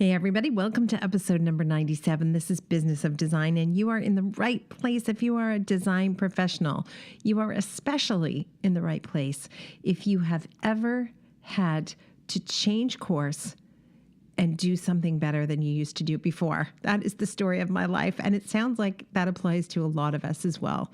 Hey everybody, welcome to episode number 97. This is Business of Design, and you are in the right place if you are a design professional. You are especially in the right place if you have ever had to change course and do something better than you used to do before. That is the story of my life, and it sounds like that applies to a lot of us as well.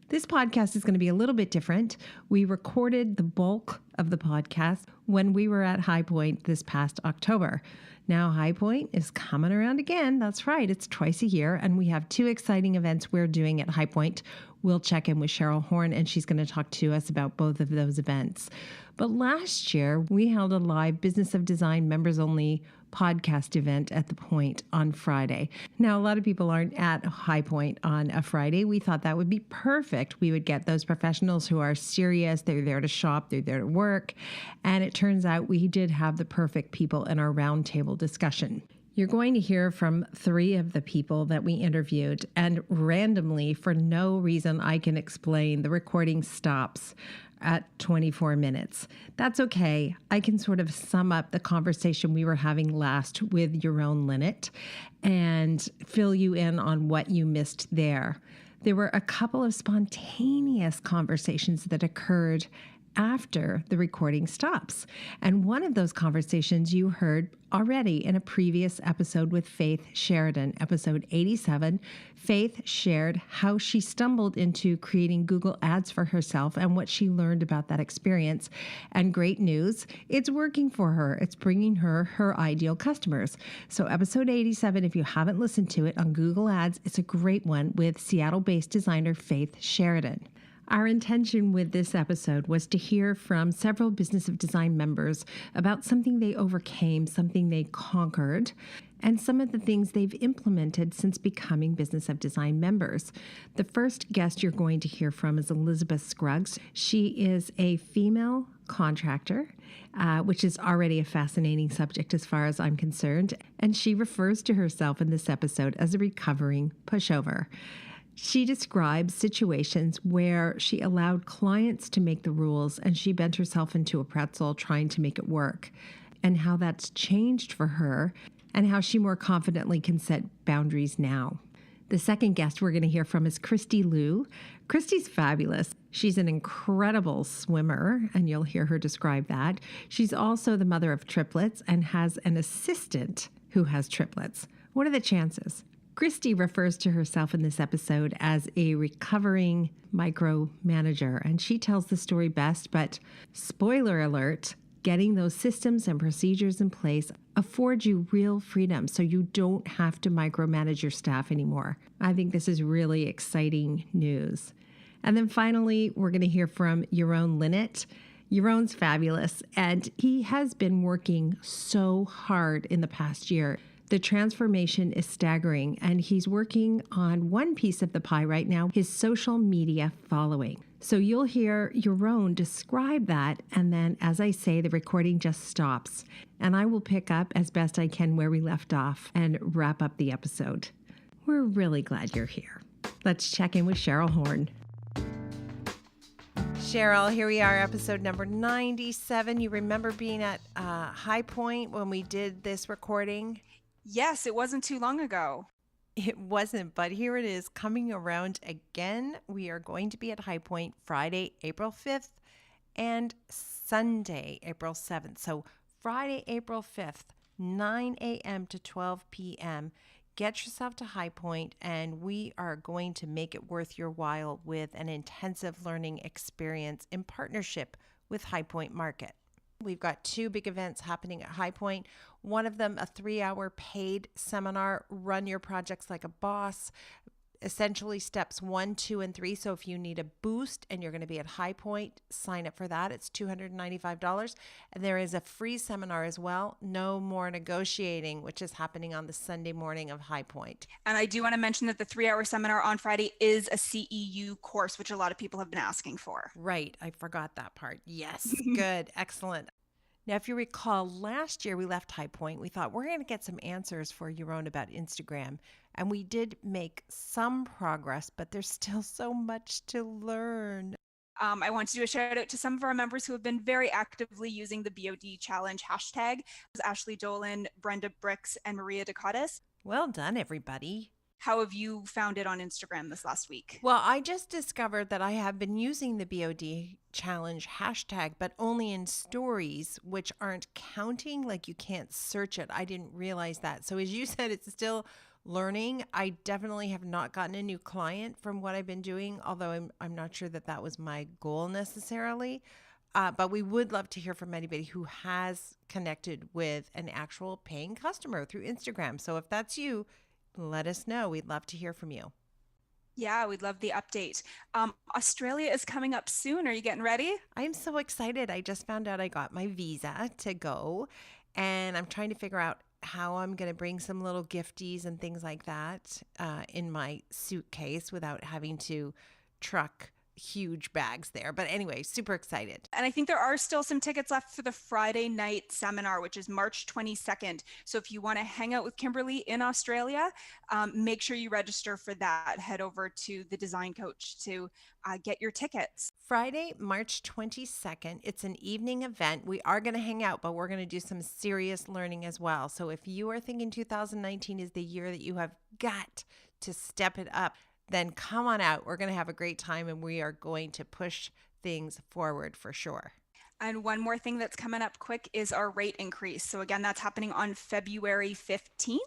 This podcast is going to be a little bit different. We recorded the bulk of the podcast when we were at High Point this past October. Now, High Point is coming around again. That's right. It's twice a year, and we have two exciting events we're doing at High Point. We'll check in with Cheryl Horn, and she's going to talk to us about both of those events. But last year, we held a live Business of Design members-only podcast event at the Point on Friday. Now, a lot of people aren't at High Point on a Friday. We thought that would be perfect. We would get those professionals who are serious. They're there to shop. They're there to work. And it turns out we did have the perfect people in our roundtable discussion. You're going to hear from three of the people that we interviewed, and randomly, for no reason I can explain, the recording stops at 24 minutes. That's okay. I can sort of sum up the conversation we were having last with Yaron Linett and fill you in on what you missed there. There were a couple of spontaneous conversations that occurred after the recording stops. And one of those conversations you heard already in a previous episode with Faith Sheridan, episode 87. Faith shared how she stumbled into creating Google Ads for herself and what she learned about that experience. And great news, it's working for her. It's bringing her her ideal customers. So episode 87, if you haven't listened to it on Google Ads, it's a great one with Seattle-based designer Faith Sheridan. Our intention with this episode was to hear from several Business of Design members about something they overcame, something they conquered, and some of the things they've implemented since becoming Business of Design members. The first guest you're going to hear from is Elizabeth Scruggs. She is a female contractor, which is already a fascinating subject as far as I'm concerned, and she refers to herself in this episode as a recovering pushover. She describes situations where she allowed clients to make the rules and she bent herself into a pretzel trying to make it work, and how that's changed for her and how she more confidently can set boundaries now. The second guest we're going to hear from is Christie Leu. Christie's fabulous. She's an incredible swimmer, and you'll hear her describe that. She's also the mother of triplets and has an assistant who has triplets. What are the chances? Christie refers to herself in this episode as a recovering micromanager, and she tells the story best, but spoiler alert, getting those systems and procedures in place affords you real freedom so you don't have to micromanage your staff anymore. I think this is really exciting news. And then finally, we're going to hear from Yaron Linett. Yaron's fabulous, and he has been working so hard in the past year. The transformation is staggering, and he's working on one piece of the pie right now, his social media following. So you'll hear Yaron describe that, and then, as I say, the recording just stops, and I will pick up as best I can where we left off and wrap up the episode. We're really glad you're here. Let's check in with Cheryl Horn. Cheryl, here we are, episode number 97. You remember being at High Point when we did this recording? Yes, it wasn't too long ago. It wasn't, but here it is coming around again. We are going to be at High Point Friday, April 5th and Sunday, April 7th. So Friday, April 5th, 9 a.m. to 12 p.m. Get yourself to High Point, and we are going to make it worth your while with an intensive learning experience in partnership with High Point Market. We've got two big events happening at High Point. One of them, a 3-hour paid seminar, Run Your Projects Like a Boss, essentially steps 1, 2, and 3. So if you need a boost and you're going to be at High Point, sign up for that. It's $295. And there is a free seminar as well, No More Negotiating, which is happening on the Sunday morning of High Point. And I do want to mention that the 3-hour seminar on Friday is a CEU course, which a lot of people have been asking for. Right. I forgot that part. Yes. Good. Excellent. Now, if you recall, last year we left High Point. We thought we're going to get some answers for Yaron about Instagram. And we did make some progress, but there's still so much to learn. I want to do a shout out to some of our members who have been very actively using the BOD challenge hashtag. Ashley Dolan, Brenda Bricks, and Maria Ducatis. Well done, everybody. How have you found it on Instagram this last week? Well, I just discovered that I have been using the BOD challenge hashtag, but only in stories, which aren't counting. Like you can't search it. I didn't realize that. So as you said, it's still learning. I definitely have not gotten a new client from what I've been doing, although I'm not sure that was my goal necessarily. But we would love to hear from anybody who has connected with an actual paying customer through Instagram. So if that's you, let us know. We'd love to hear from you. Yeah, we'd love the update. Australia is coming up soon. Are you getting ready? I'm so excited. I just found out I got my visa to go, and I'm trying to figure out how I'm going to bring some little gifties and things like that in my suitcase without having to truck huge bags there. But anyway, super excited. And I think there are still some tickets left for the Friday night seminar, which is March 22nd. So if you want to hang out with Kimberly in Australia, make sure you register for that. Head over to the Design Coach to get your tickets. Friday, March 22nd. It's an evening event. We are going to hang out, but we're going to do some serious learning as well. So if you are thinking 2019 is the year that you have got to step it up, then come on out. We're going to have a great time, and we are going to push things forward for sure. And one more thing that's coming up quick is our rate increase. So again, that's happening on February 15th.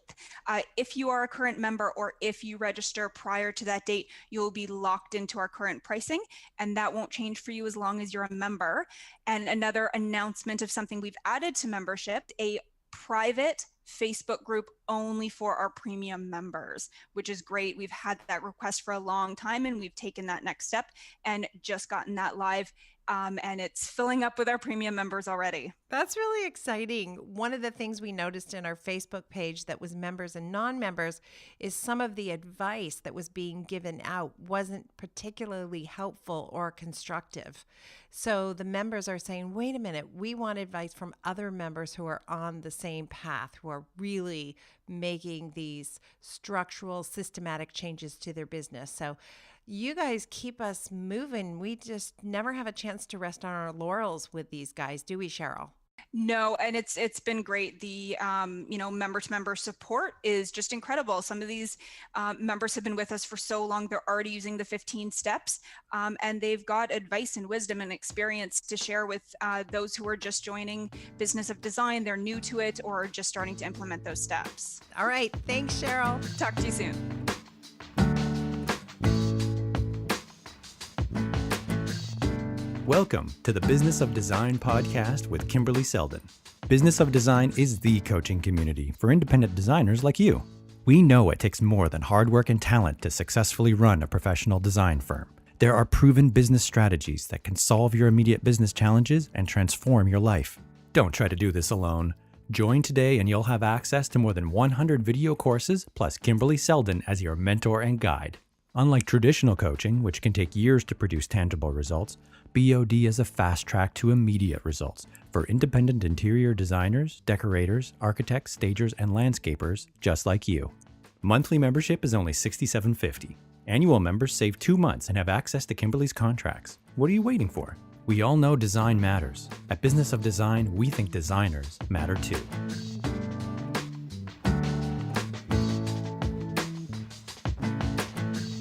If you are a current member or if you register prior to that date, you'll be locked into our current pricing, and that won't change for you as long as you're a member. And another announcement of something we've added to membership, a private Facebook group only for our premium members, which is great. We've had that request for a long time, and we've taken that next step and just gotten that live. And it's filling up with our premium members already. That's really exciting. One of the things we noticed in our Facebook page that was members and non-members is some of the advice that was being given out wasn't particularly helpful or constructive. So the members are saying, wait a minute, we want advice from other members who are on the same path, who are really making these structural, systematic changes to their business. So you guys keep us moving. We just never have a chance to rest on our laurels with these guys, do we, Cheryl? No, and it's been great. The member to member support is just incredible. Some of these members have been with us for so long, they're already using the 15 steps, and they've got advice and wisdom and experience to share with those who are just joining Business of Design. They're new to it or are just starting to implement those steps. All right. Thanks, Cheryl. Talk to you soon. Welcome to the Business of Design podcast with Kimberley Seldon. Business of Design is the coaching community for independent designers like you. We know it takes more than hard work and talent to successfully run a professional design firm. There are proven business strategies that can solve your immediate business challenges and transform your life. Don't try to do this alone. Join today and you'll have access to more than 100 video courses plus Kimberley Seldon as your mentor and guide. Unlike traditional coaching, which can take years to produce tangible results, BOD is a fast track to immediate results for independent interior designers, decorators, architects, stagers, and landscapers just like you. Monthly membership is only $67.50. Annual members save 2 months and have access to Kimberley's contracts. What are you waiting for? We all know design matters. At Business of Design, we think designers matter too.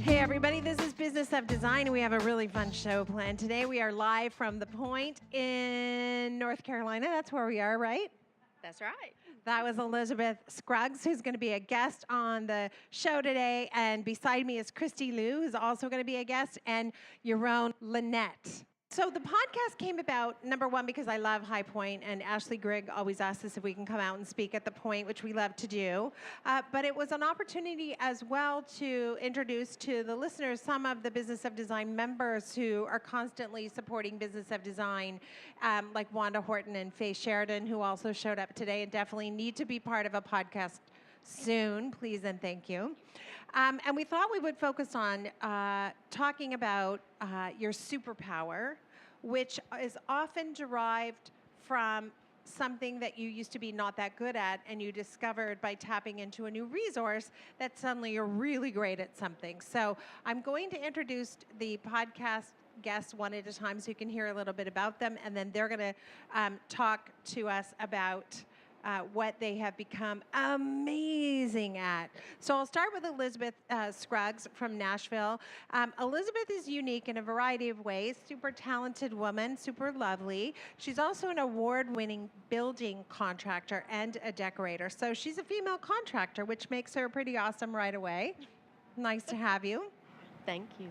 Hey everybody, this is Business of Design, and we have a really fun show planned today. We are live from The Point in North Carolina. That's where we are, right? That's right. That was Elizabeth Scruggs, who's going to be a guest on the show today. And beside me is Christie Leu, who's also going to be a guest, and Yaron Linett. So the podcast came about, number one, because I love High Point, and Ashley Grigg always asks us if we can come out and speak at the Point, which we love to do. But it was an opportunity as well to introduce to the listeners some of the Business of Design members who are constantly supporting Business of Design, like Wanda Horton and Faye Sheridan, who also showed up today and definitely need to be part of a podcast soon, please and thank you. And we thought we would focus on talking about your superpower, which is often derived from something that you used to be not that good at, and you discovered by tapping into a new resource that suddenly you're really great at something. So I'm going to introduce the podcast guests one at a time so you can hear a little bit about them, and then they're going to talk to us about what they have become amazing at. So I'll start with Elizabeth Scruggs from Nashville. Elizabeth is unique in a variety of ways. Super talented woman, super lovely. She's also an award-winning building contractor and a decorator. So she's a female contractor, which makes her pretty awesome right away. Nice to have you. Thank you.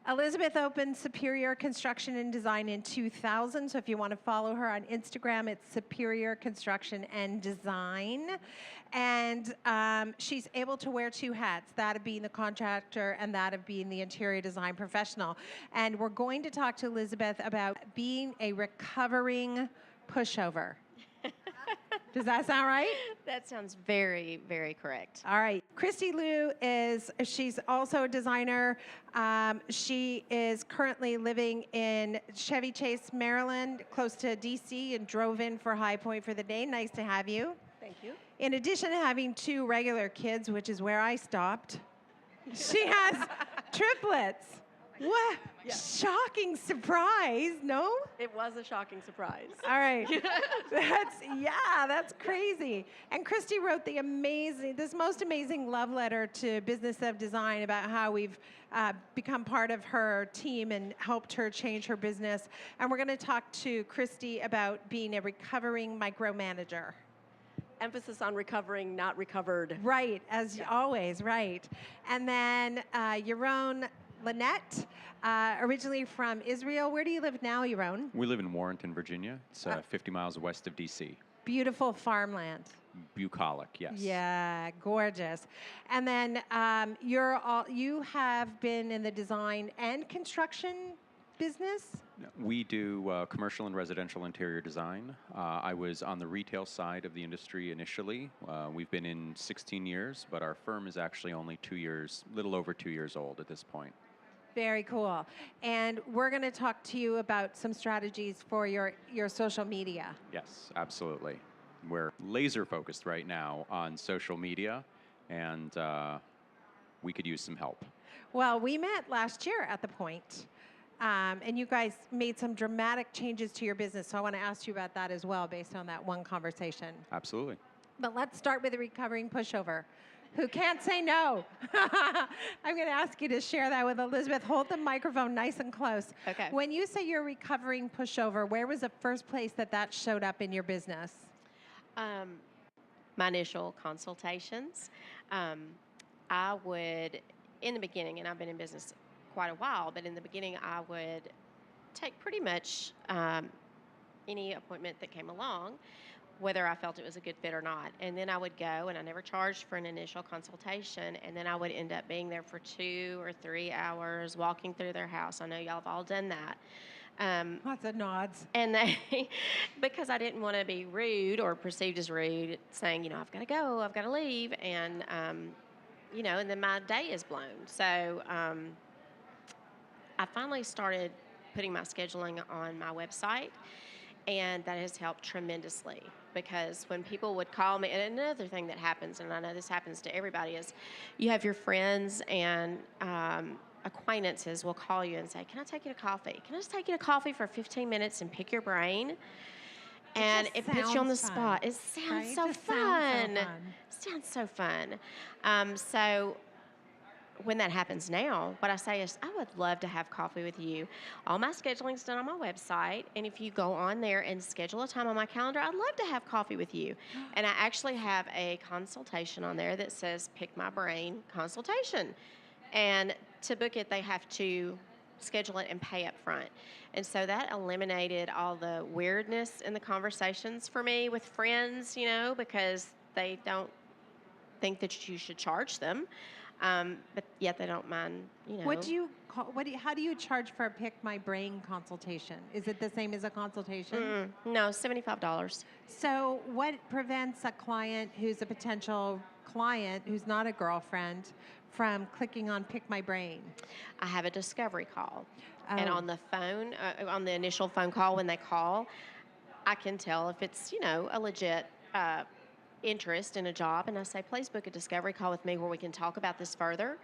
Elizabeth opened Superior Construction and Design in 2000. So if you want to follow her on Instagram, it's Superior Construction and Design. And she's able to wear two hats, that of being the contractor and that of being the interior design professional. And we're going to talk to Elizabeth about being a recovering pushover. Does that sound right? That sounds very, very correct. All right. Christie Leu she's also a designer. She is currently living in Chevy Chase, Maryland, close to DC, and drove in for High Point for the day. Nice to have you. Thank you. In addition to having two regular kids, which is where I stopped, she has triplets. What? Yeah. Shocking surprise, no? It was a shocking surprise. All right. That's crazy. And Christie wrote this most amazing love letter to Business of Design about how we've become part of her team and helped her change her business. And we're going to talk to Christie about being a recovering micromanager. Emphasis on recovering, not recovered. Right, as always, right. And then Yaron Linett, originally from Israel. Where do you live now, Yaron? We live in Warrenton, Virginia. It's 50 miles west of D.C. Beautiful farmland. Bucolic, yes. Yeah, gorgeous. And then you have been in the design and construction business? We do commercial and residential interior design. I was on the retail side of the industry initially. We've been in 16 years, but our firm is actually only little over 2 years old at this point. Very cool. And we're going to talk to you about some strategies for your social media. Yes, absolutely. We're laser focused right now on social media, and we could use some help. Well, we met last year at the Point, and you guys made some dramatic changes to your business. So I want to ask you about that as well, based on that one conversation. Absolutely. But let's start with a recovering pushover who can't say no. I'm going to ask you to share that with Elizabeth. Hold the microphone nice and close. Okay. When you say you're a recovering pushover, where was the first place that showed up in your business? My initial consultations. I would, in the beginning, and I've been in business quite a while, but in the beginning I would take pretty much any appointment that came along, whether I felt it was a good fit or not. And then I would go, and I never charged for an initial consultation, and then I would end up being there for 2 or 3 hours, walking through their house. I know y'all have all done that. Lots of nods. And they, because I didn't want to be rude or perceived as rude, saying, I've got to go, I've got to leave, and, and then my day is blown. So I finally started putting my scheduling on my website, and that has helped tremendously, because when people would call me, and another thing that happens, and I know this happens to everybody, is you have your friends and acquaintances will call you and say, can I take you to coffee? Can I just take you to coffee for 15 minutes and pick your brain? And it puts you on the spot. It sounds so fun. Sounds so fun. So when that happens now, what I say is, I would love to have coffee with you. All my scheduling's done on my website, and if you go on there and schedule a time on my calendar, I'd love to have coffee with you. And I actually have a consultation on there that says, pick my brain consultation. And to book it, they have to schedule it and pay up front. And so that eliminated all the weirdness in the conversations for me with friends, because they don't think that you should charge them. But yet they don't mind, What do you call, how do you charge for a Pick My Brain consultation? Is it the same as a consultation? No, $75. So what prevents a client who's a potential client who's not a girlfriend from clicking on Pick My Brain? I have a discovery call. And on the phone, on the initial phone call when they call, I can tell if it's, a legit interest in a job, and I say, please book a discovery call with me where we can talk about this further.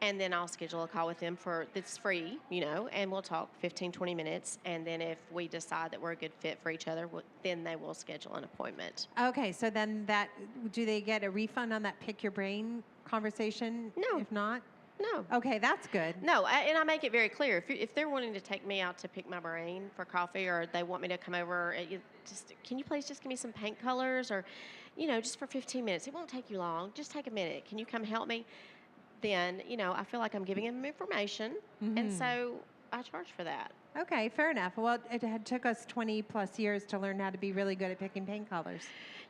And then I'll schedule a call with them that's free, and we'll talk 15, 20 minutes. And then if we decide that we're a good fit for each other, then they will schedule an appointment. Okay, so then do they get a refund on that pick your brain conversation? No. If not? No. Okay, that's good. No, and I make it very clear. If they're wanting to take me out to pick my brain for coffee, or they want me to come over, can you please just give me some paint colors, or, just for 15 minutes. It won't take you long. Just take a minute. Can you come help me? Then, I feel like I'm giving them information, and so I charge for that. Okay, fair enough. Well, it took us 20 plus years to learn how to be really good at picking paint colors.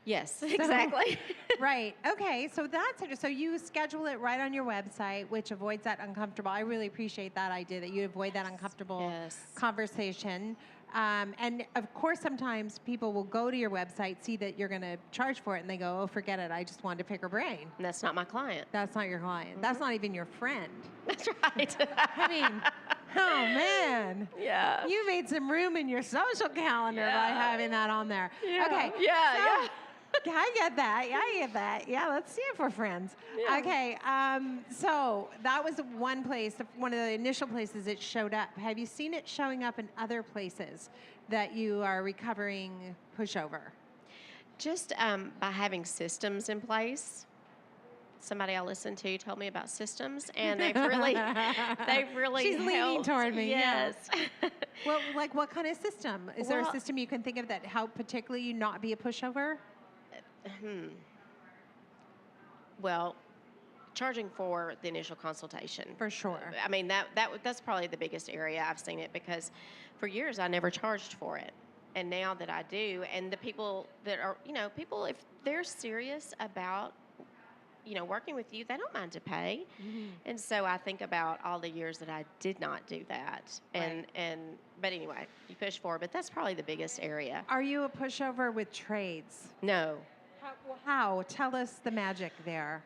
Yes, exactly. Right. Okay, so so you schedule it right on your website, which avoids that uncomfortable. I really appreciate that idea that you avoid that uncomfortable conversation. And of course, sometimes people will go to your website, see that you're going to charge for it, and they go, oh, forget it. I just wanted to pick her brain. And that's not my client. That's not your client. That's not even your friend. That's right. I mean, oh, man. Yeah. You made some room in your social calendar by having that on there. Yeah. Okay. Yeah. I get that. Yeah, let's see if we're friends. Yeah. Okay, so that was one of the initial places it showed up. Have you seen it showing up in other places that you are recovering pushover? Just by having systems in place. Somebody I listened to told me about systems, and they've really She's leaning toward me. Yes. Yeah. Well, like what kind of system? Is there a system you can think of that helped particularly you not be a pushover? Well, charging for the initial consultation. For sure. I mean, that's probably the biggest area I've seen it, because for years I never charged for it. And now that I do, and the people that are, people, if they're serious about, working with you, they don't mind to pay. Mm-hmm. And so I think about all the years that I did not do that. But anyway, you push forward, but that's probably the biggest area. Are you a pushover with trades? No. How? Tell us the magic there.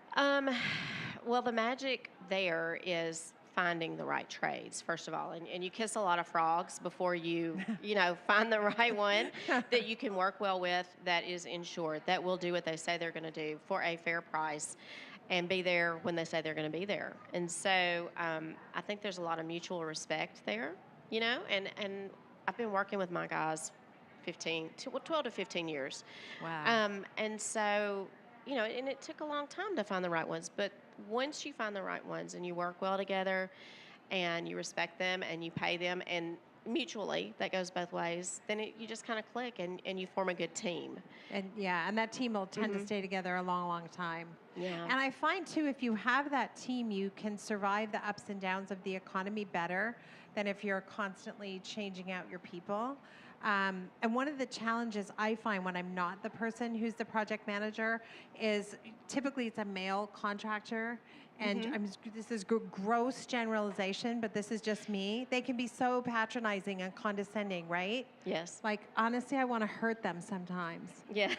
Well, the magic there is finding the right trades, first of all. And you kiss a lot of frogs before you, find the right one that you can work well with, that is insured, that will do what they say they're going to do for a fair price and be there when they say they're going to be there. And so I think there's a lot of mutual respect there, and I've been working with my guys 12 to 15 years. Wow. And so, and it took a long time to find the right ones. But once you find the right ones and you work well together and you respect them and you pay them, and mutually, that goes both ways, then you just kind of click and you form a good team. And that team will tend to stay together a long, long time. Yeah. And I find, too, if you have that team, you can survive the ups and downs of the economy better than if you're constantly changing out your people. And one of the challenges I find when I'm not the person who's the project manager is typically it's a male contractor. And this is gross generalization, but this is just me. They can be so patronizing and condescending, right? Yes. Like, honestly, I want to hurt them sometimes. Yeah.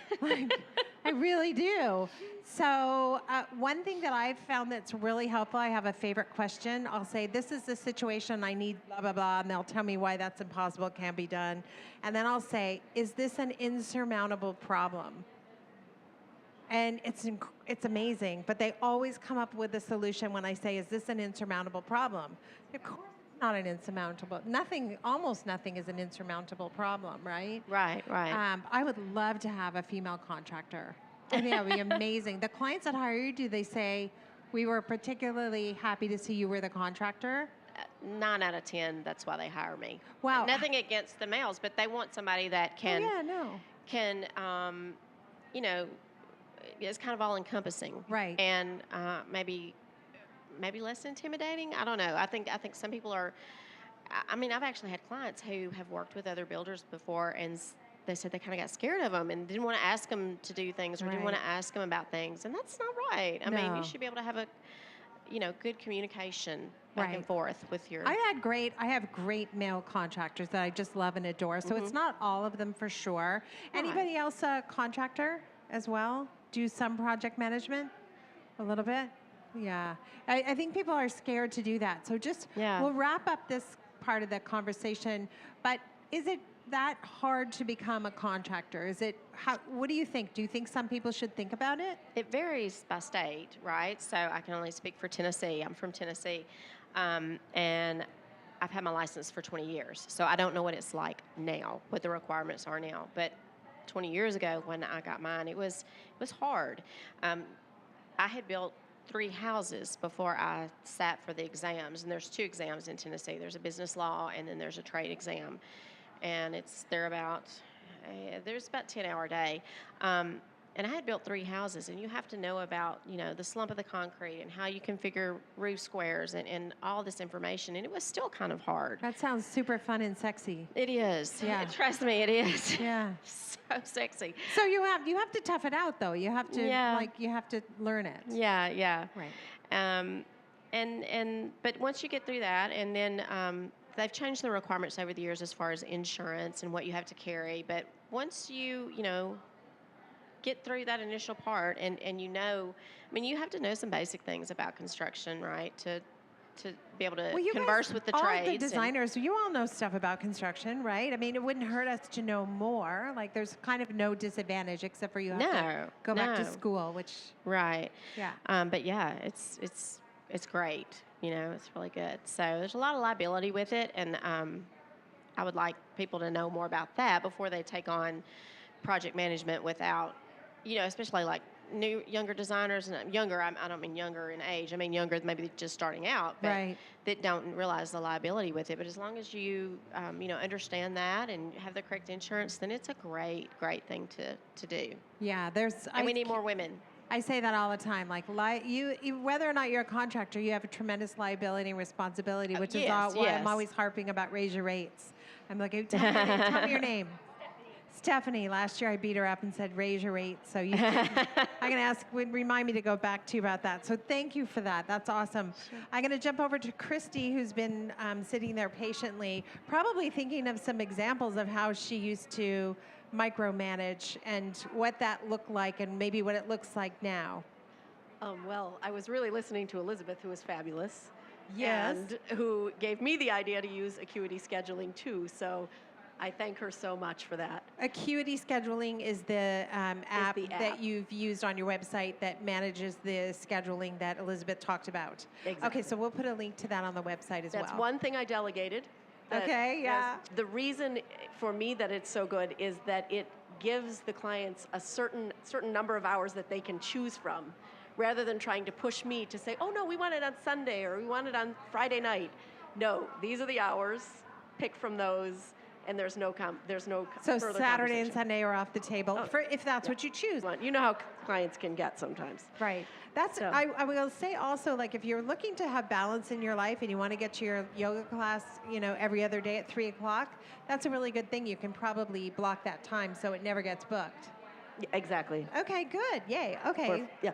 I really do. So one thing that I've found that's really helpful, I have a favorite question. I'll say, this is the situation, I need blah, blah, blah, and they'll tell me why that's impossible, can't be done. And then I'll say, is this an insurmountable problem? And it's amazing, but they always come up with a solution when I say, is this an insurmountable problem? Of course it's not an insurmountable, almost nothing is an insurmountable problem, right? Right. I would love to have a female contractor. I think that would be amazing. The clients that hire you, do they say, we were particularly happy to see you were the contractor? 9 out of 10, that's why they hire me. Wow. Nothing against the males, but they want somebody that can, it's kind of all encompassing, right? And maybe less intimidating. I don't know. I think some people are. I mean, I've actually had clients who have worked with other builders before, and they said they kind of got scared of them and didn't want to ask them to do things, or didn't want to ask them about things, and that's not right. I mean, you should be able to have a good communication back and forth with your. I have great male contractors that I just love and adore. So it's not all of them for sure. Right. Anybody else a contractor as well? Do some project management? A little bit? Yeah. I think people are scared to do that. So we'll wrap up this part of the conversation. But that hard to become a contractor? Is it, what do you think? Do you think some people should think about it? It varies by state, right? So I can only speak for Tennessee. I'm from Tennessee. And I've had my license for 20 years. So I don't know what it's like now, what the requirements are now. But 20 years ago when I got mine, it was hard. I had built 3 houses before I sat for the exams. And there's 2 exams in Tennessee. There's a business law and then there's a trade exam. And there's about 10-hour day. And I had built 3 houses, and you have to know about, the slump of the concrete and how you configure roof squares and all this information. And it was still kind of hard. That sounds super fun and sexy. It is. Yeah. Trust me, it is. Yeah. So sexy. So you have to tough it out, though. You have to you have to learn it. Yeah. Right. But once you get through that, and then they've changed the requirements over the years as far as insurance and what you have to carry. But once you get through that initial part, and you have to know some basic things about construction, right? To be able to converse with the trades. All the designers, you all know stuff about construction, right? I mean, it wouldn't hurt us to know more. Like, there's kind of no disadvantage except for you have to go back to school, which right. Yeah. But yeah, it's great. It's really good. So there's a lot of liability with it, and I would like people to know more about that before they take on project management without, especially like younger designers, and younger, I don't mean younger in age, I mean younger maybe just starting out, but right. that don't realize the liability with it. But as long as you, understand that and have the correct insurance, then it's a great thing to do. Yeah, and we need more women. I say that all the time. Like, you, whether or not you're a contractor, you have a tremendous liability and responsibility, which is why I'm always harping about raise your rates. I'm like, tell me your name. Stephanie. Last year I beat her up and said, raise your rates. So I'm going to remind me to go back to you about that. So thank you for that. That's awesome. Sure. I'm going to jump over to Christie, who's been sitting there patiently, probably thinking of some examples of how she used to micromanage and what that looked like and maybe what it looks like now. Well, I was really listening to Elizabeth, who was fabulous. Yes. And who gave me the idea to use Acuity Scheduling too. So I thank her so much for that. Acuity Scheduling is the app that you've used on your website that manages the scheduling that Elizabeth talked about. Exactly. Okay, so we'll put a link to that on the website as well. That's one thing I delegated. Okay, yeah. The reason for me that it's so good is that it gives the clients a certain number of hours that they can choose from, rather than trying to push me to say, oh no, we want it on Sunday or we want it on Friday night. No, these are the hours, pick from those, and there's no so further Saturday and Sunday are off the table if that's what you choose. You know how clients can get sometimes. Right. I will say also, like, if you're looking to have balance in your life and you want to get to your yoga class, every other day at 3:00, that's a really good thing. You can probably block that time so it never gets booked. Yeah, exactly. Okay, good. Yay. Okay. Yeah.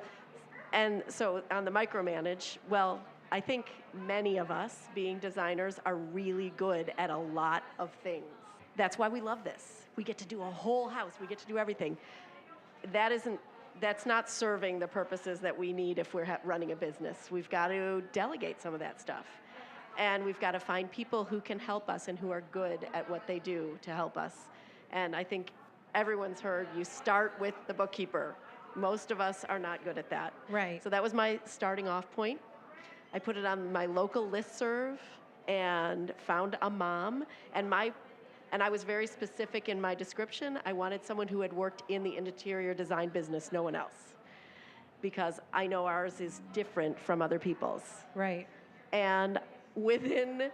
And so on the micromanage, well, I think many of us, being designers, are really good at a lot of things. That's why we love this. We get to do a whole house. We get to do everything. That's not serving the purposes that we need if we're running a business. We've got to delegate some of that stuff. And we've got to find people who can help us and who are good at what they do to help us. And I think everyone's heard you start with the bookkeeper. Most of us are not good at that. Right. So that was my starting off point. I put it on my local listserv and found a mom. And I was very specific in my description. I wanted someone who had worked in the interior design business, no one else. Because I know ours is different from other people's. Right. And within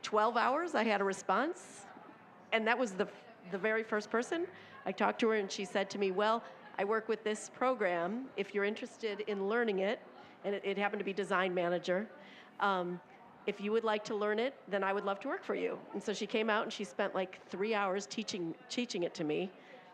12 hours, I had a response. And that was the very first person. I talked to her and she said to me, well, I work with this program. If you're interested in learning it, and it happened to be Design Manager, if you would like to learn it, then I would love to work for you. And so she came out and she spent like 3 hours teaching it to me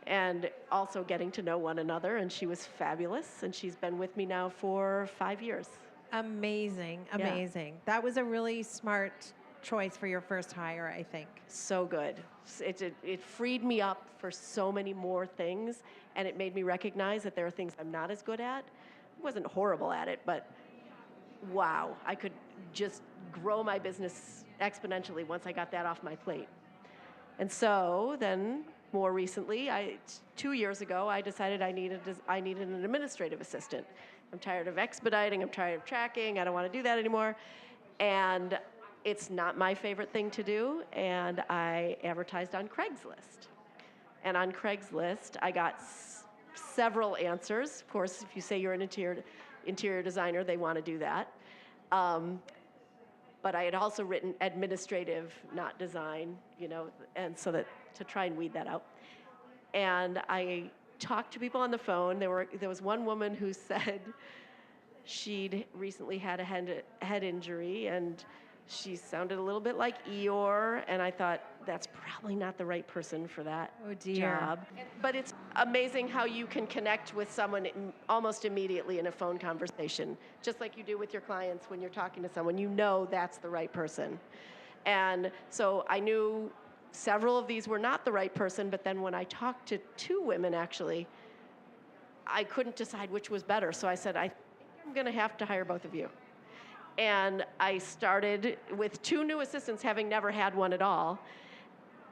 and also getting to know one another. And she was fabulous. And she's been with me now for 5 years. Amazing. Yeah. That was a really smart choice for your first hire, I think. So good. It freed me up for so many more things. And it made me recognize that there are things I'm not as good at. I wasn't horrible at it, but wow, I could just grow my business exponentially once I got that off my plate. And so then more recently, 2 years ago, I decided I needed an administrative assistant. I'm tired of expediting, I'm tired of tracking, I don't want to do that anymore. And it's not my favorite thing to do, and I advertised on Craigslist. And on Craigslist, I got several answers. Of course, if you say you're an interior designer, they want to do that. But I had also written administrative, not design, and so that to try and weed that out. And I talked to people on the phone. There was one woman who said she'd recently had a head injury, and she sounded a little bit like Eeyore, and I thought, that's probably not the right person for that job. But it's amazing how you can connect with someone almost immediately in a phone conversation, just like you do with your clients when you're talking to someone. You know that's the right person. And so I knew several of these were not the right person, but then when I talked to 2 women, actually, I couldn't decide which was better. So I said, I think I'm going to have to hire both of you. And I started with 2 new assistants, having never had one at all.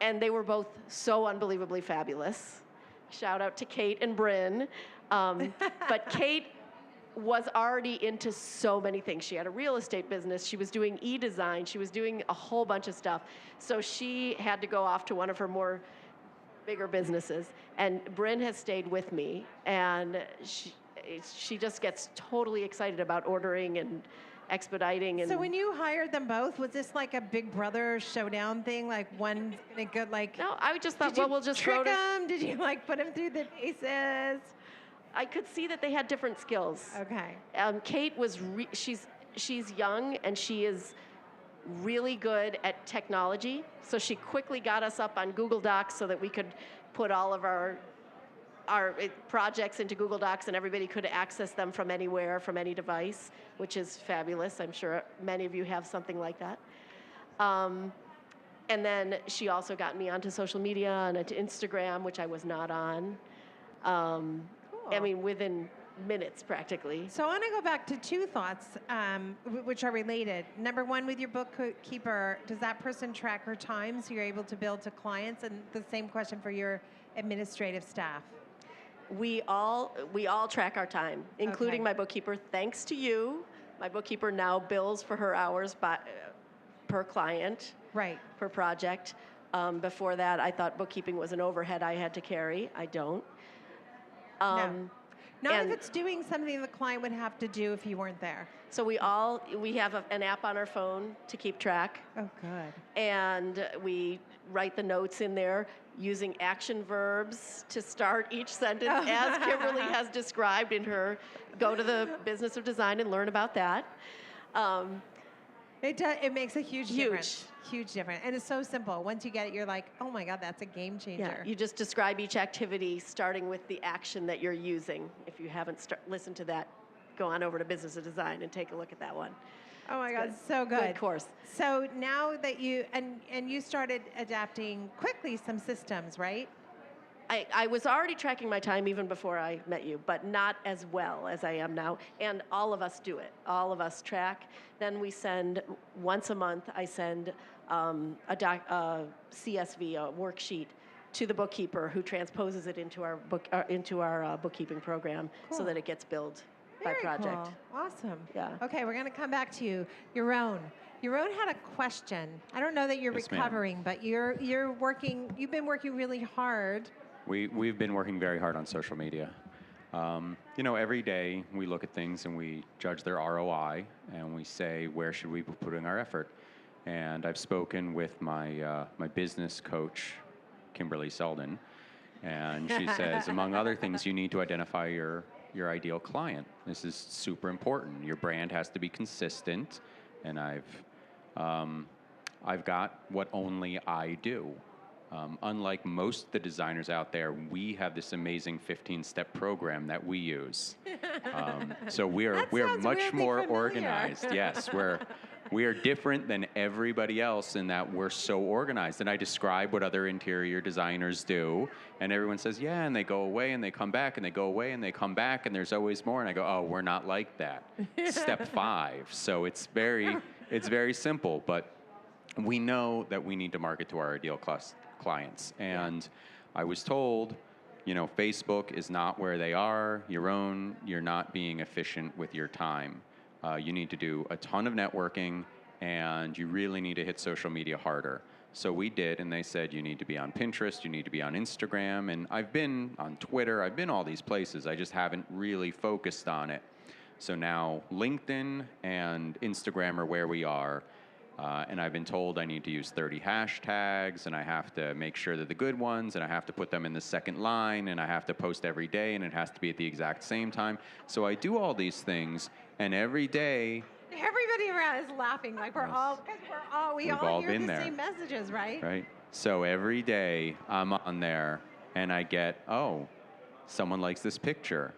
And they were both so unbelievably fabulous. Shout out to Kate and Bryn. But Kate was already into so many things. She had a real estate business. She was doing e-design. She was doing a whole bunch of stuff. So she had to go off to one of her bigger businesses. And Bryn has stayed with me. And she just gets totally excited about ordering and expediting. And so when you hired them both, was this like a Big Brother showdown thing? Like one's gonna go like? No, I just thought, well, we'll just trick them. Did you like put them through the paces? I could see that they had different skills. Okay. Kate was she's young, and she is really good at technology. So she quickly got us up on Google Docs so that we could put all of our projects into Google Docs, and everybody could access them from anywhere, from any device, which is fabulous. I'm sure many of you have something like that. And then she also got me onto social media and onto Instagram, which I was not on. I mean, within minutes, practically. So I want to go back to 2 thoughts, which are related. Number 1, with your bookkeeper, does that person track her time so you're able to bill to clients? And the same question for your administrative staff. We all track our time, including my bookkeeper. Thanks to you, my bookkeeper now bills for her hours per client, right, per project. Before that, I thought bookkeeping was an overhead I had to carry. I don't. No. Not if it's doing something the client would have to do if you weren't there. So we have an app on our phone to keep track. Oh, good. And we write the notes in there using action verbs to start each sentence, as Kimberly has described in her Go to the Business of Design and learn about that. It makes a huge difference. Huge difference. And it's so simple. Once you get it, you're like, oh my God, that's a game changer. Yeah, you just describe each activity starting with the action that you're using. If you haven't listened to that, go on over to Business of Design and take a look at that one. Oh my God, so good. Good course. So now that you started adapting quickly some systems, right? I was already tracking my time even before I met you, but not as well as I am now. And all of us do it. All of us track. Then we send, once a month, I send a CSV, a worksheet, to the bookkeeper, who transposes it into our bookkeeping program, so that it gets billed by project. Cool. Awesome. Yeah. Okay, we're going to come back to you. Yaron had a question. I don't know that you're recovering, but you've been working really hard. We've been working very hard on social media. Every day we look at things and we judge their ROI, and we say, where should we be putting our effort? And I've spoken with my business coach, Kimberley Seldon, and she says, among other things, you need to identify your ideal client. This is super important. Your brand has to be consistent, and I've got what only I do. Unlike most of the designers out there, we have this amazing 15-step program that we use. So we are much more organized. Yes, we are different than everybody else in that we're so organized. And I describe what other interior designers do, and everyone says, yeah, and they go away and they come back, and they go away and they come back, and there's always more. And I go, oh, we're not like that. Step 5. So it's very simple, but we know that we need to market to our ideal clients. And I was told, Facebook is not where they are. You're not being efficient with your time. You need to do a ton of networking, and you really need to hit social media harder. So we did, and they said, you need to be on Pinterest, you need to be on Instagram, and I've been on Twitter, I've been all these places, I just haven't really focused on it. So now LinkedIn and Instagram are where we are, and I've been told I need to use 30 hashtags, and I have to make sure they're the good ones, and I have to put them in the second line, and I have to post every day, and it has to be at the exact same time. So I do all these things, and every day... Everybody around is laughing like we're all, because we all hear the same messages, right? Right. So every day I'm on there and I get, someone likes this picture,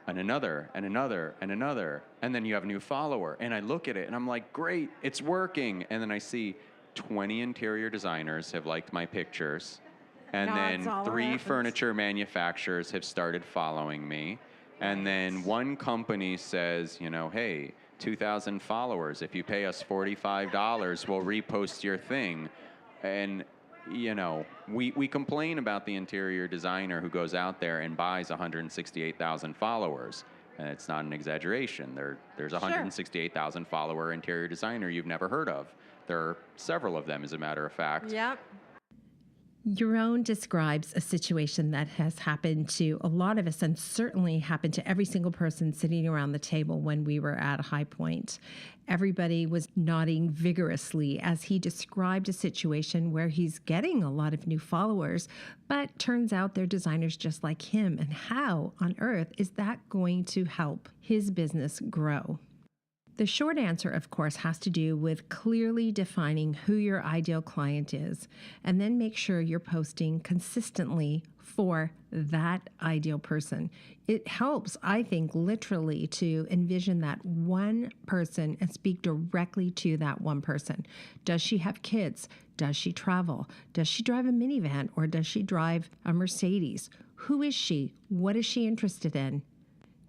and another, and another, and another. And then you have a new follower. And I look at it and I'm like, great, it's working. And then I see 20 interior designers have liked my pictures. And then 3 furniture manufacturers have started following me. And then one company says, hey, 2,000 followers. If you pay us $45, we'll repost your thing. And, we complain about the interior designer who goes out there and buys 168,000 followers. And it's not an exaggeration. There's a 168,000 follower interior designer you've never heard of. There are several of them, as a matter of fact. Yep. Yaron describes a situation that has happened to a lot of us, and certainly happened to every single person sitting around the table when we were at High Point. Everybody was nodding vigorously as he described a situation where he's getting a lot of new followers, but turns out they're designers just like him. And how on earth is that going to help his business grow? The short answer, of course, has to do with clearly defining who your ideal client is, and then make sure you're posting consistently for that ideal person. It helps, I think, literally to envision that one person and speak directly to that one person. Does she have kids? Does she travel? Does she drive a minivan, or does she drive a Mercedes? Who is she? What is she interested in?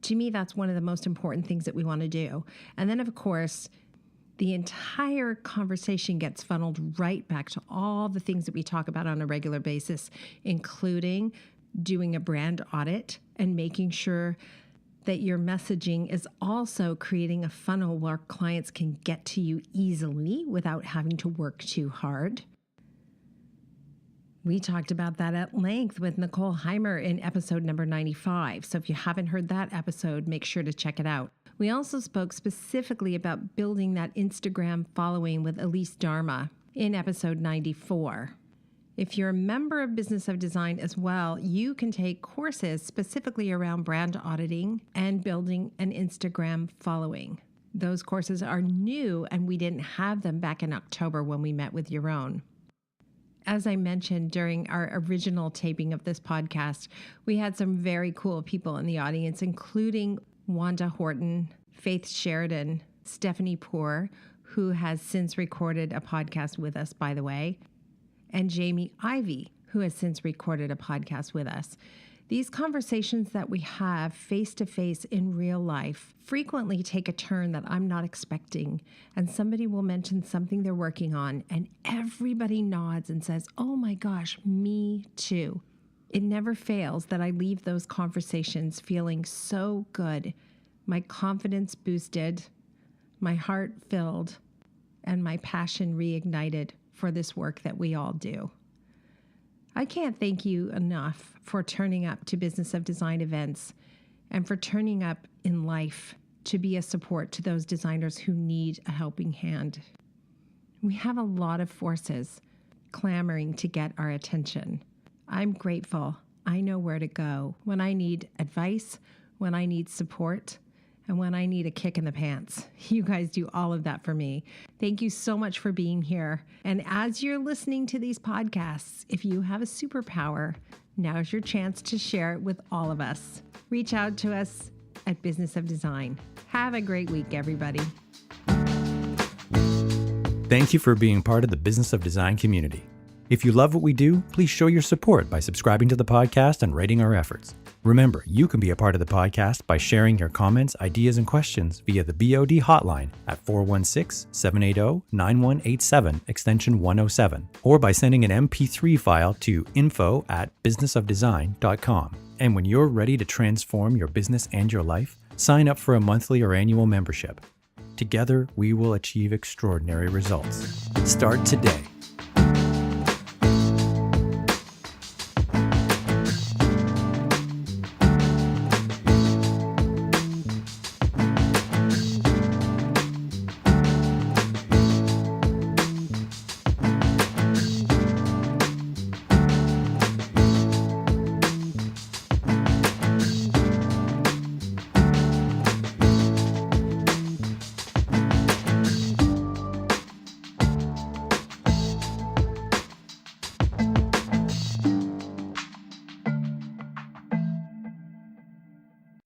To me, that's one of the most important things that we want to do. And then, of course, the entire conversation gets funneled right back to all the things that we talk about on a regular basis, including doing a brand audit and making sure that your messaging is also creating a funnel where clients can get to you easily without having to work too hard. We talked about that at length with Nicole Heimer in episode number 95. So if you haven't heard that episode, make sure to check it out. We also spoke specifically about building that Instagram following with Elise Dharma in episode 94. If you're a member of Business of Design as well, you can take courses specifically around brand auditing and building an Instagram following. Those courses are new, and we didn't have them back in October when we met with Yaron. As I mentioned during our original taping of this podcast, we had some very cool people in the audience, including Wanda Horton, Faith Sheridan, Stephanie Poore, who has since recorded a podcast with us, by the way, and Jamie Ivey, who has since recorded a podcast with us. These conversations that we have face-to-face in real life frequently take a turn that I'm not expecting, and somebody will mention something they're working on, and everybody nods and says, "Oh my gosh, me too." It never fails that I leave those conversations feeling so good, my confidence boosted, my heart filled, and my passion reignited for this work that we all do. I can't thank you enough for turning up to Business of Design events and for turning up in life to be a support to those designers who need a helping hand. We have a lot of forces clamoring to get our attention. I'm grateful. I know where to go when I need advice, when I need support, and when I need a kick in the pants. You guys do all of that for me. Thank you so much for being here. And as you're listening to these podcasts, if you have a superpower, now's your chance to share it with all of us. Reach out to us at Business of Design. Have a great week, everybody. Thank you for being part of the Business of Design community. If you love what we do, please show your support by subscribing to the podcast and rating our efforts. Remember, you can be a part of the podcast by sharing your comments, ideas, and questions via the BOD hotline at 416-780-9187, extension 107, or by sending an MP3 file to info@businessofdesign.com. And when you're ready to transform your business and your life, sign up for a monthly or annual membership. Together, we will achieve extraordinary results. Start today.